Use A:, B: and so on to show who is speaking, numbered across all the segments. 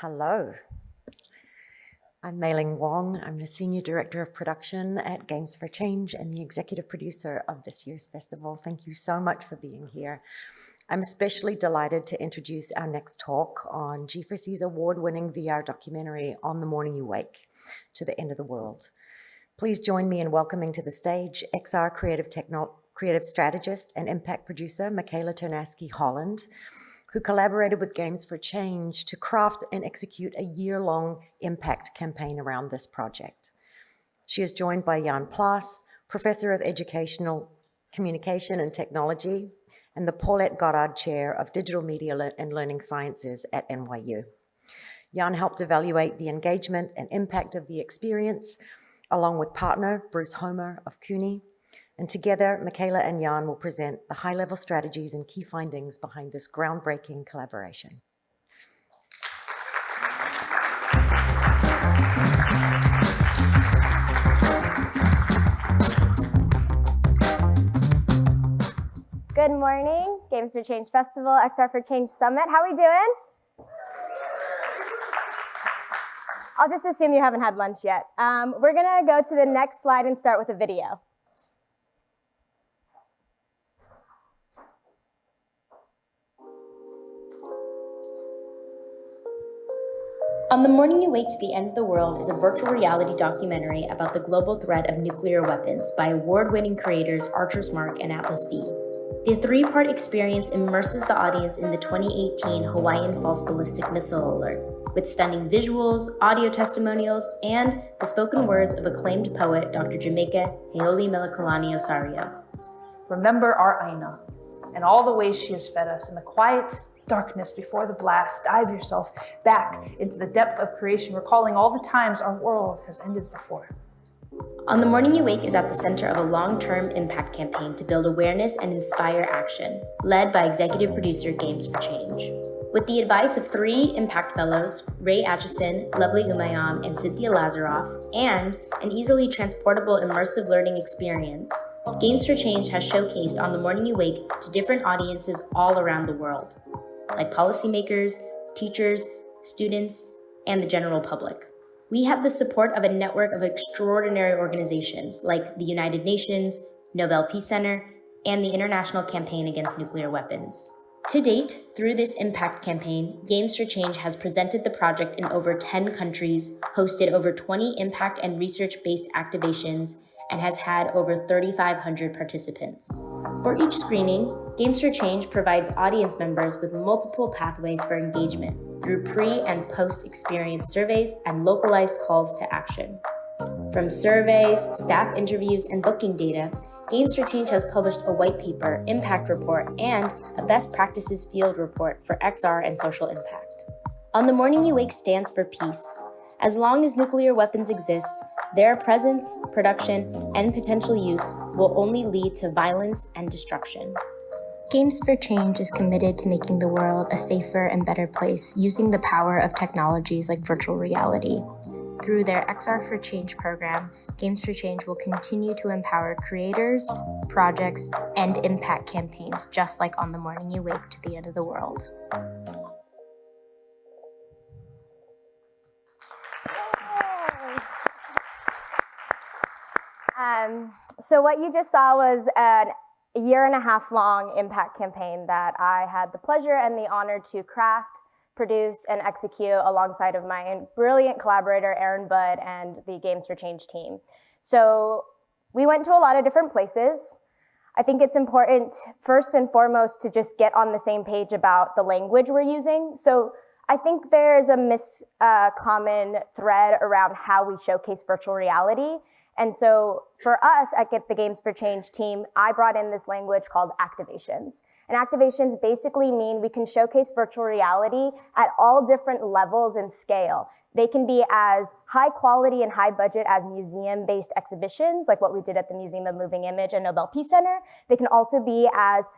A: Hello, I'm Mei-Ling Wong. I'm the Senior Director of Production at Games for Change and the Executive Producer of this year's festival. Thank you so much for being here. I'm especially delighted to introduce our next talk on G4C's award-winning VR documentary, On the Morning You Wake, to the End of the World. Please join me in welcoming to the stage XR creative strategist and impact producer, Michaela Ternasky-Holland, who collaborated with Games for Change to craft and execute a year-long impact campaign around this project. She is joined by Jan Plass, Professor of Educational Communication and Technology, and the Paulette Goddard Chair of Digital Media and Learning Sciences at NYU. Jan helped evaluate the engagement and impact of the experience, along with partner Bruce Homer of CUNY, and together, Michaela and Jan will present the high-level strategies and key findings behind this groundbreaking collaboration.
B: Good morning, Games for Change Festival, XR for Change Summit. How are we doing? I'll just assume you haven't had lunch yet. We're gonna go to the next slide and start with a video.
C: On the Morning You Wake to the End of the World is a virtual reality documentary about the global threat of nuclear weapons by award-winning creators Archer's Mark and Atlas V. The three-part experience immerses the audience in the 2018 Hawaiian False Ballistic Missile Alert, with stunning visuals, audio testimonials, and the spoken words of acclaimed poet Dr. Jamaica Heoli Melakalani Osario.
D: Remember our Aina and all the ways she has fed us in the quiet darkness before the blast. Dive yourself back into the depth of creation, recalling all the times our world has ended before.
C: On the Morning You Wake is at the center of a long-term impact campaign to build awareness and inspire action, led by executive producer Games for Change. With the advice of 3 Impact Fellows, Ray Atchison, Lovely Umayam, and Cynthia Lazaroff, and an easily transportable immersive learning experience, Games for Change has showcased On the Morning You Wake to different audiences all around the world, like policymakers, teachers, students, and the general public. We have the support of a network of extraordinary organizations like the United Nations, Nobel Peace Center, and the International Campaign Against Nuclear Weapons. To date, through this impact campaign, Games for Change has presented the project in over 10 countries, hosted over 20 impact and research-based activations, and has had over 3,500 participants. For each screening, Games for Change provides audience members with multiple pathways for engagement through pre- and post-experience surveys and localized calls to action. From surveys, staff interviews, and booking data, Games for Change has published a white paper, impact report, and a best practices field report for XR and social impact. On the Morning You Wake stands for peace. As long as nuclear weapons exist, their presence, production, and potential use will only lead to violence and destruction. Games for Change is committed to making the world a safer and better place using the power of technologies like virtual reality. Through their XR for Change program, Games for Change will continue to empower creators, projects, and impact campaigns just like On the Morning You Wake to the End of the World.
B: So what you just saw was a 1.5-year-long impact campaign that I had the pleasure and the honor to craft, produce, and execute alongside of my brilliant collaborator, Aaron Budd, and the Games for Change team. So we went to a lot of different places. I think it's important, first and foremost, to just get on the same page about the language we're using. So I think there's a common thread around how we showcase virtual reality. And so for us at Get the Games for Change team, I brought in this language called activations. And activations basically mean we can showcase virtual reality at all different levels and scale. They can be as high quality and high budget as museum-based exhibitions, like what we did at the Museum of Moving Image and Nobel Peace Center. They can also be as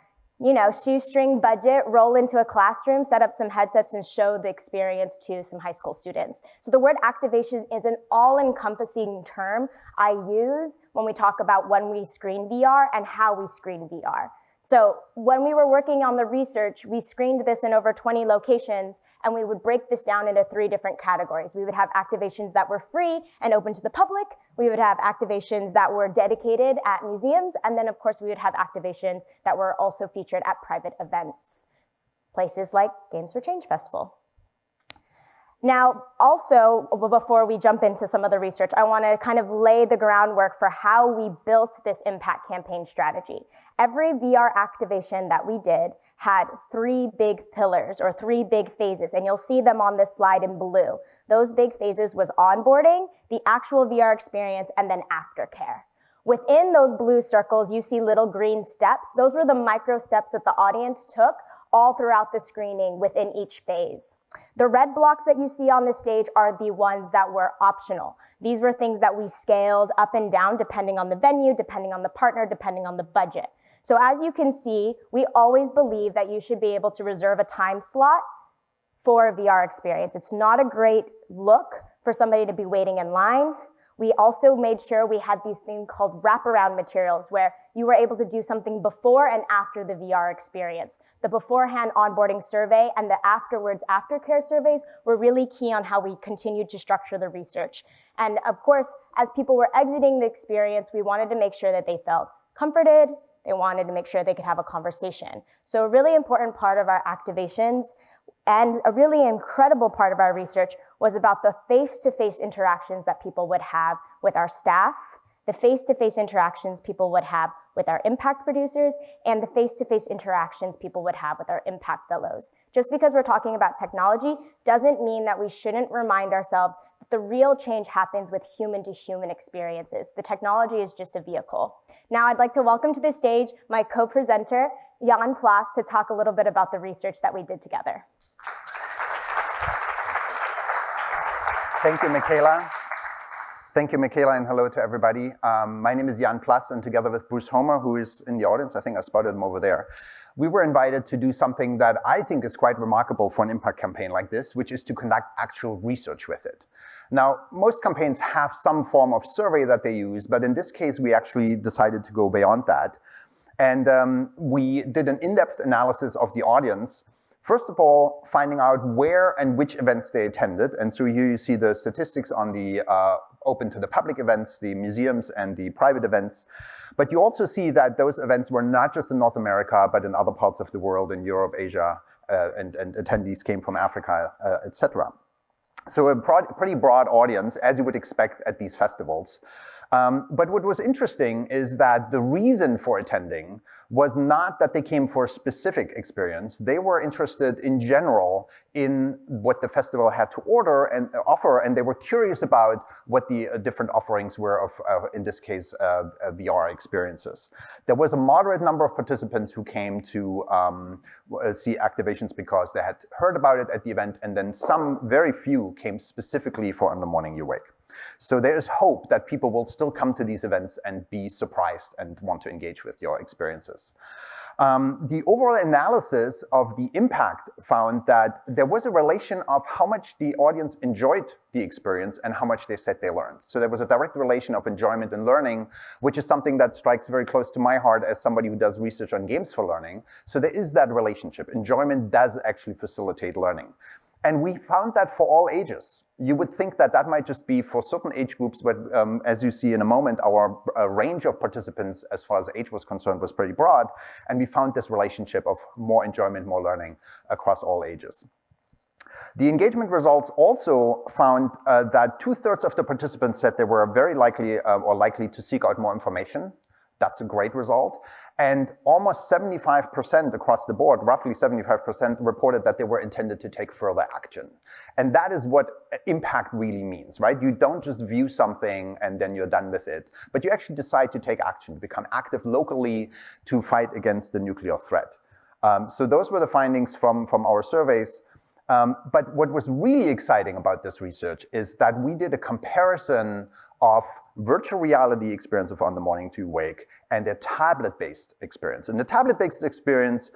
B: shoestring budget, roll into a classroom, set up some headsets, and show the experience to some high school students. So the word activation is an all-encompassing term I use when we talk about when we screen VR and how we screen VR. So when we were working on the research, we screened this in over 20 locations, and we would break this down into 3 different categories. We would have activations that were free and open to the public. We would have activations that were dedicated at museums. And then, of course, we would have activations that were also featured at private events, places like Games for Change Festival. Now, also, before we jump into some of the research, I want to kind of lay the groundwork for how we built this impact campaign strategy. Every VR activation that we did had 3 big pillars or 3 big phases, and you'll see them on this slide in blue. Those big phases was onboarding, the actual VR experience, and then aftercare. Within those blue circles, you see little green steps. Those were the micro steps that the audience took all throughout the screening within each phase. The red blocks that you see on the stage are the ones that were optional. These were things that we scaled up and down depending on the venue, depending on the partner, depending on the budget. So as you can see, we always believe that you should be able to reserve a time slot for a VR experience. It's not a great look for somebody to be waiting in line. We also made sure we had these things called wraparound materials where you were able to do something before and after the VR experience. The beforehand onboarding survey and the afterwards aftercare surveys were really key on how we continued to structure the research. And of course, as people were exiting the experience, we wanted to make sure that they felt comforted. They wanted to make sure they could have a conversation. So a really important part of our activations and a really incredible part of our research was about the face-to-face interactions that people would have with our staff, the face-to-face interactions people would have with our impact producers, and the face-to-face interactions people would have with our impact fellows. Just because we're talking about technology doesn't mean that we shouldn't remind ourselves that the real change happens with human-to-human experiences. The technology is just a vehicle. Now I'd like to welcome to the stage my co-presenter, Jan Plass, to talk a little bit about the research that we did together.
E: Thank you, Michaela. Thank you, Michaela, and hello to everybody. My name is Jan Plass, and together with Bruce Homer, who is in the audience, I think I spotted him over there, we were invited to do something that I think is quite remarkable for an impact campaign like this, which is to conduct actual research with it. Now, most campaigns have some form of survey that they use, but in this case, we actually decided to go beyond that. And we did an in-depth analysis of the audience. First of all, finding out where and which events they attended. And so here you see the statistics on the open to the public events, the museums and the private events. But you also see that those events were not just in North America, but in other parts of the world, in Europe, Asia, and attendees came from Africa, etc. So a pretty broad audience, as you would expect at these festivals. But what was interesting is that the reason for attending was not that they came for a specific experience. They were interested in general in what the festival had to offer, and they were curious about what the different offerings were of, in this case, VR experiences. There was a moderate number of participants who came to see activations because they had heard about it at the event, and then some, very few, came specifically for On the Morning You Wake. So there is hope that people will still come to these events and be surprised and want to engage with your experiences. The overall analysis of the impact found that there was a relation of how much the audience enjoyed the experience and how much they said they learned. So there was a direct relation of enjoyment and learning, which is something that strikes very close to my heart as somebody who does research on games for learning. So there is that relationship. Enjoyment does actually facilitate learning. And we found that for all ages. You would think that that might just be for certain age groups, but as you see in a moment, our range of participants as far as age was concerned was pretty broad. And we found this relationship of more enjoyment, more learning across all ages. The engagement results also found that 2/3 of the participants said they were very likely or likely to seek out more information. That's a great result. And almost 75% across the board, roughly 75%, reported that they were intended to take further action. And that is what impact really means, right? You don't just view something and then you're done with it, but you actually decide to take action, to become active locally to fight against the nuclear threat. So those were the findings from our surveys. But what was really exciting about this research is that we did a comparison of virtual reality experience of On the Morning You Wake and a tablet-based experience. And the tablet-based experience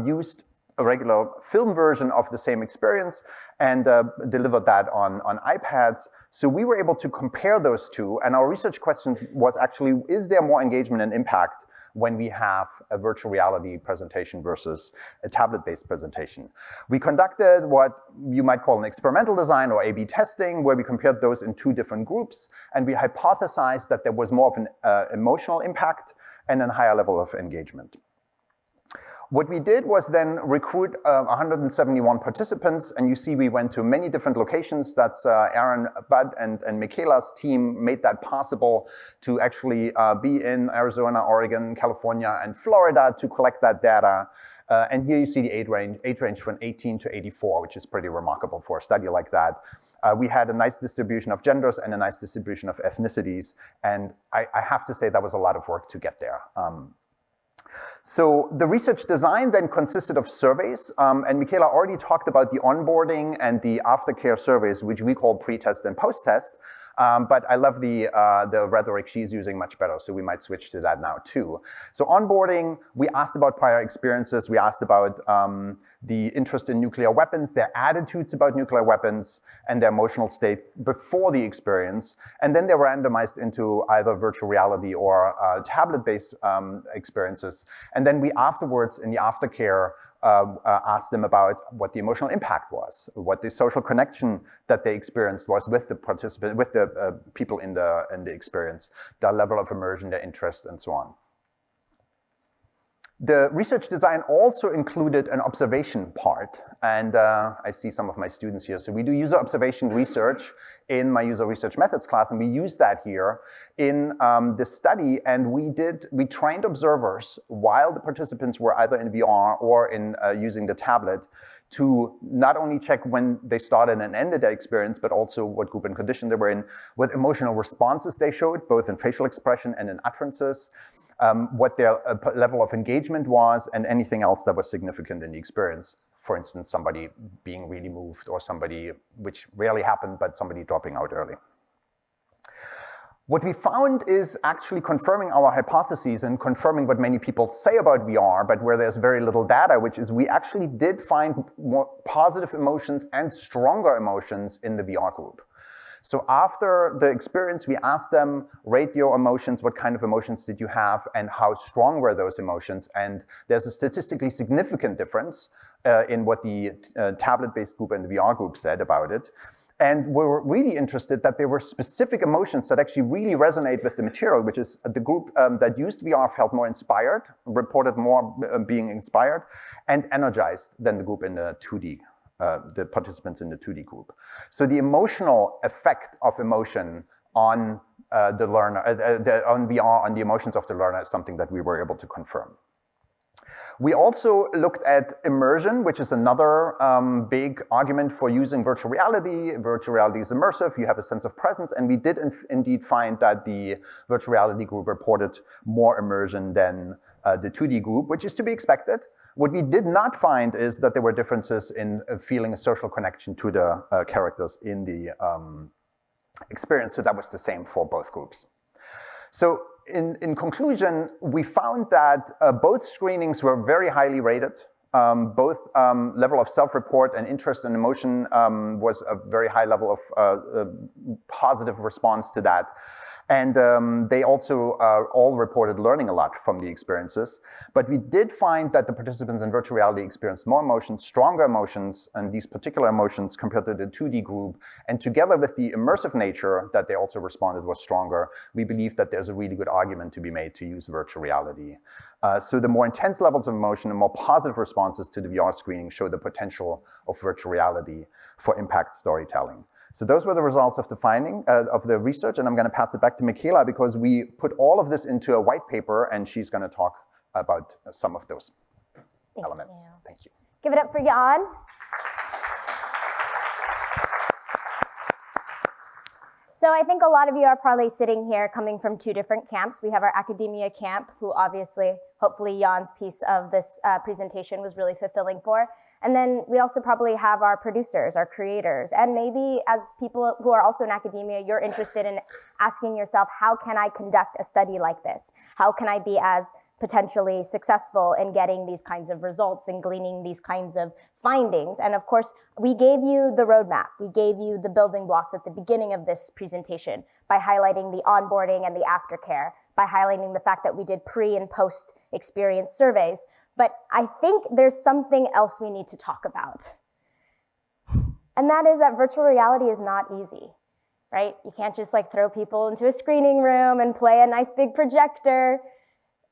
E: used a regular film version of the same experience and delivered that on iPads. So we were able to compare those two, and our research question was actually, is there more engagement and impact when we have a virtual reality presentation versus a tablet-based presentation? We conducted what you might call an experimental design or A/B testing, where we compared those in two different groups, and we hypothesized that there was more of an emotional impact and a higher level of engagement. What we did was then recruit 171 participants, and you see we went to many different locations. That's Aaron, Bud, and Michaela's team made that possible to actually be in Arizona, Oregon, California, and Florida to collect that data. And here you see the age range from 18 to 84, which is pretty remarkable for a study like that. We had a nice distribution of genders and a nice distribution of ethnicities, and I have to say that was a lot of work to get there. So the research design then consisted of surveys, and Michaela already talked about the onboarding and the aftercare surveys, which we call pre-test and post-test. But I love the rhetoric she's using much better, so we might switch to that now too. So onboarding, we asked about prior experiences, we asked about the interest in nuclear weapons, their attitudes about nuclear weapons, and their emotional state before the experience. And then they were randomized into either virtual reality or tablet-based experiences. And then we afterwards, in the aftercare, asked them about what the emotional impact was, what the social connection that they experienced was with the participant, with the people in the experience, their level of immersion, their interest, and so on. The research design also included an observation part, and I see some of my students here. So we do user observation research in my user research methods class, and we use that here in this study. And we trained observers while the participants were either in VR or in using the tablet to not only check when they started and ended their experience, but also what group and condition they were in, what emotional responses they showed, both in facial expression and in utterances, what their level of engagement was, and anything else that was significant in the experience. For instance, somebody being really moved, or somebody, which rarely happened, but somebody dropping out early. What we found is actually confirming our hypotheses and confirming what many people say about VR, but where there's very little data, which is we actually did find more positive emotions and stronger emotions in the VR group. So after the experience, we asked them, rate your emotions, what kind of emotions did you have, and how strong were those emotions? And there's a statistically significant difference in what the tablet-based group and the VR group said about it. And we were really interested that there were specific emotions that actually really resonate with the material, which is the group that used VR felt more inspired, reported more being inspired, and energized than the group in the 2D. The participants in the 2D group. So the emotional effect of emotion on the learner, on VR, on the emotions of the learner is something that we were able to confirm. We also looked at immersion, which is another big argument for using virtual reality. Virtual reality is immersive, you have a sense of presence, and we did indeed find that the virtual reality group reported more immersion than the 2D group, which is to be expected. What we did not find is that there were differences in feeling a social connection to the characters in the experience, so that was the same for both groups. So in conclusion, we found that both screenings were very highly rated. Both level of self-report and interest and emotion was a very high level of positive response to that. And they also all reported learning a lot from the experiences. But we did find that the participants in virtual reality experienced more emotions, stronger emotions, and these particular emotions compared to the 2D group. And together with the immersive nature that they also responded was stronger, we believe that there's a really good argument to be made to use virtual reality. So the more intense levels of emotion and more positive responses to the VR screening show the potential of virtual reality for impact storytelling. So those were the results of the finding of the research, and I'm going to pass it back to Michaela because we put all of this into a white paper, and she's going to talk about some of those elements. Thank you.
B: Give it up for Jan. So I think a lot of you are probably sitting here coming from two different camps. We have our academia camp, who obviously, hopefully Jan's piece of this presentation was really fulfilling for. And then we also probably have our producers, our creators, and maybe as people who are also in academia, you're interested in asking yourself, how can I conduct a study like this? How can I be as potentially successful in getting these kinds of results and gleaning these kinds of findings. And of course, we gave you the roadmap. We gave you the building blocks at the beginning of this presentation by highlighting the onboarding and the aftercare, by highlighting the fact that we did pre and post experience surveys. But I think there's something else we need to talk about. And that is that virtual reality is not easy, right? You can't just like throw people into a screening room and play a nice big projector.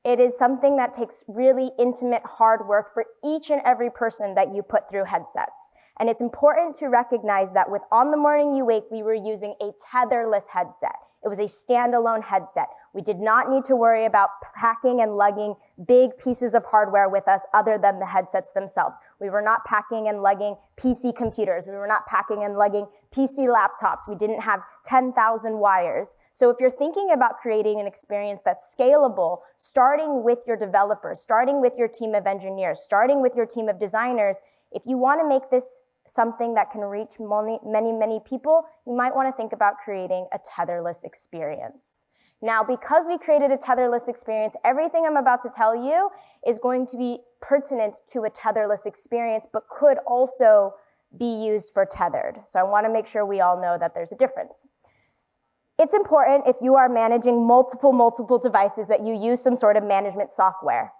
B: It is something that takes really intimate, hard work for each and every person that you put through headsets. And it's important to recognize that with On the Morning You Wake, we were using a tetherless headset. It was a standalone headset. We did not need to worry about packing and lugging big pieces of hardware with us other than the headsets themselves. We were not packing and lugging PC computers. We were not packing and lugging PC laptops. We didn't have 10,000 wires. So if you're thinking about creating an experience that's scalable, starting with your developers, starting with your team of engineers, starting with your team of designers, if you want to make this something that can reach many people, you might want to think about creating a tetherless experience. Now, because we created a tetherless experience, everything I'm about to tell you is going to be pertinent to a tetherless experience, but could also be used for tethered. So I want to make sure we all know that there's a difference. It's important if you are managing multiple devices that you use some sort of management software.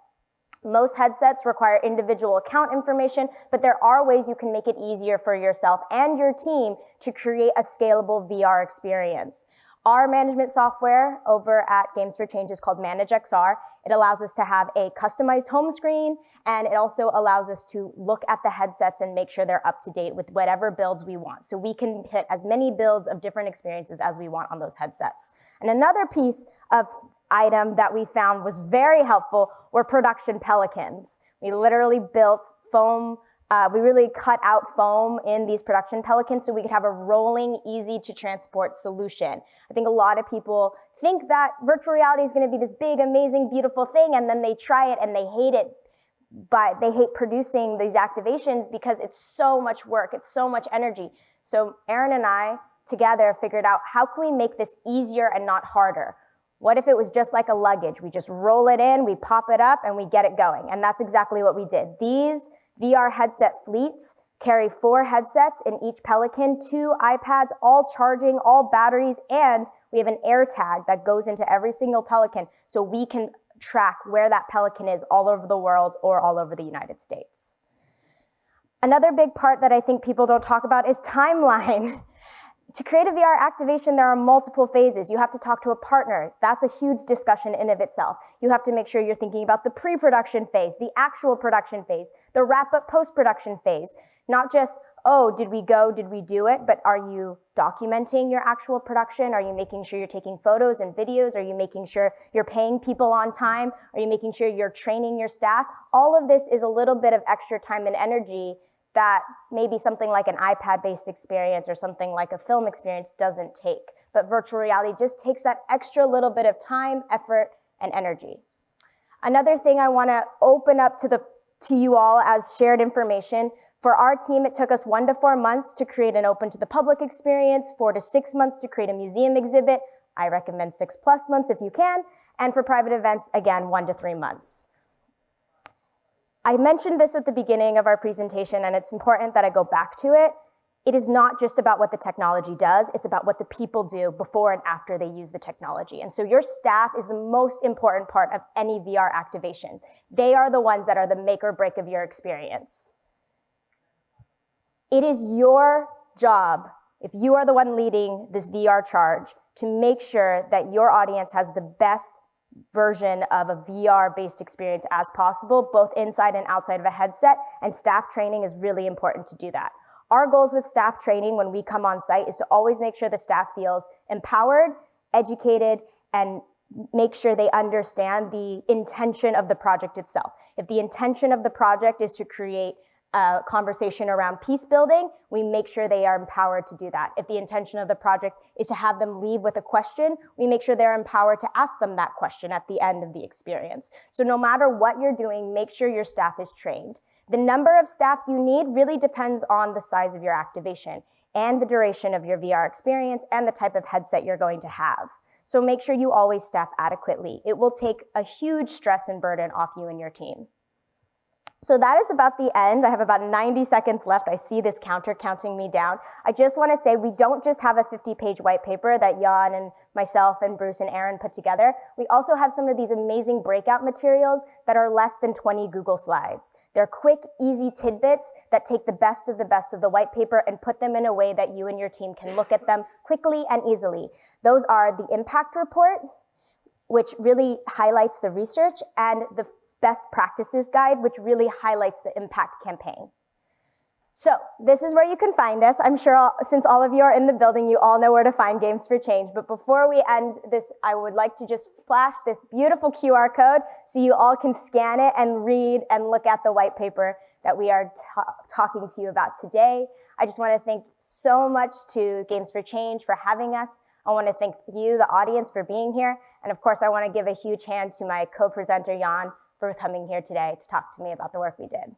B: Most headsets require individual account information, but there are ways you can make it easier for yourself and your team to create a scalable VR experience. Our management software over at Games for Change is called ManageXR. It allows us to have a customized home screen, and it also allows us to look at the headsets and make sure they're up to date with whatever builds we want. So we can hit as many builds of different experiences as we want on those headsets. And another piece of item that we found was very helpful were production pelicans. We literally built foam, we really cut out foam in these production pelicans so we could have a rolling, easy to transport solution. I think a lot of people think that virtual reality is going to be this big, amazing, beautiful thing, and then they try it and they hate it, but they hate producing these activations because it's so much work, it's so much energy. So Aaron and I together figured out, how can we make this easier and not harder? What if it was just like a luggage? We just roll it in, we pop it up, and we get it going. And that's exactly what we did. These VR headset fleets carry 4 headsets in each Pelican, 2 iPads, all charging, all batteries, and we have an air tag that goes into every single Pelican so we can track where that Pelican is all over the world or all over the United States. Another big part that I think people don't talk about is timeline. To create a VR activation, there are multiple phases. You have to talk to a partner. That's a huge discussion in of itself. You have to make sure you're thinking about the pre-production phase, the actual production phase, the wrap-up post-production phase. Not just, oh, did we go, did we do it? But are you documenting your actual production? Are you making sure you're taking photos and videos? Are you making sure you're paying people on time? Are you making sure you're training your staff? All of this is a little bit of extra time and energy that maybe something like an iPad-based experience or something like a film experience doesn't take. But virtual reality just takes that extra little bit of time, effort, and energy. Another thing I want to open up to you all as shared information. For our team, it took us 1 to 4 months to create an open to the public experience, 4 to 6 months to create a museum exhibit. I recommend 6+ months if you can. And for private events, again, 1 to 3 months. I mentioned this at the beginning of our presentation, and it's important that I go back to it. It is not just about what the technology does, it's about what the people do before and after they use the technology. And so your staff is the most important part of any VR activation. They are the ones that are the make or break of your experience. It is your job, if you are the one leading this VR charge, to make sure that your audience has the best version of a VR-based experience as possible, both inside and outside of a headset, and staff training is really important to do that. Our goals with staff training when we come on site is to always make sure the staff feels empowered, educated, and make sure they understand the intention of the project itself. If the intention of the project is to create a conversation around peace building, we make sure they are empowered to do that. If the intention of the project is to have them leave with a question, we make sure they're empowered to ask them that question at the end of the experience. So no matter what you're doing, make sure your staff is trained. The number of staff you need really depends on the size of your activation and the duration of your VR experience and the type of headset you're going to have. So make sure you always staff adequately. It will take a huge stress and burden off you and your team. So that is about the end. I have about 90 seconds left. I see this counter counting me down. I just want to say we don't just have a 50-page white paper that Jan and myself and Bruce and Aaron put together. We also have some of these amazing breakout materials that are less than 20 Google slides. They're quick, easy tidbits that take the best of the white paper and put them in a way that you and your team can look at them quickly and easily. Those are the impact report, which really highlights the research, and the best practices guide, which really highlights the impact campaign. So this is where you can find us. I'm sure since all of you are in the building, you all know where to find Games for Change. But before we end this, I would like to just flash this beautiful QR code so you all can scan it and read and look at the white paper that we are talking to you about today. I just want to thank so much to Games for Change for having us. I want to thank you, the audience, for being here. And of course, I want to give a huge hand to my co-presenter, Jan, for coming here today to talk to me about the work we did.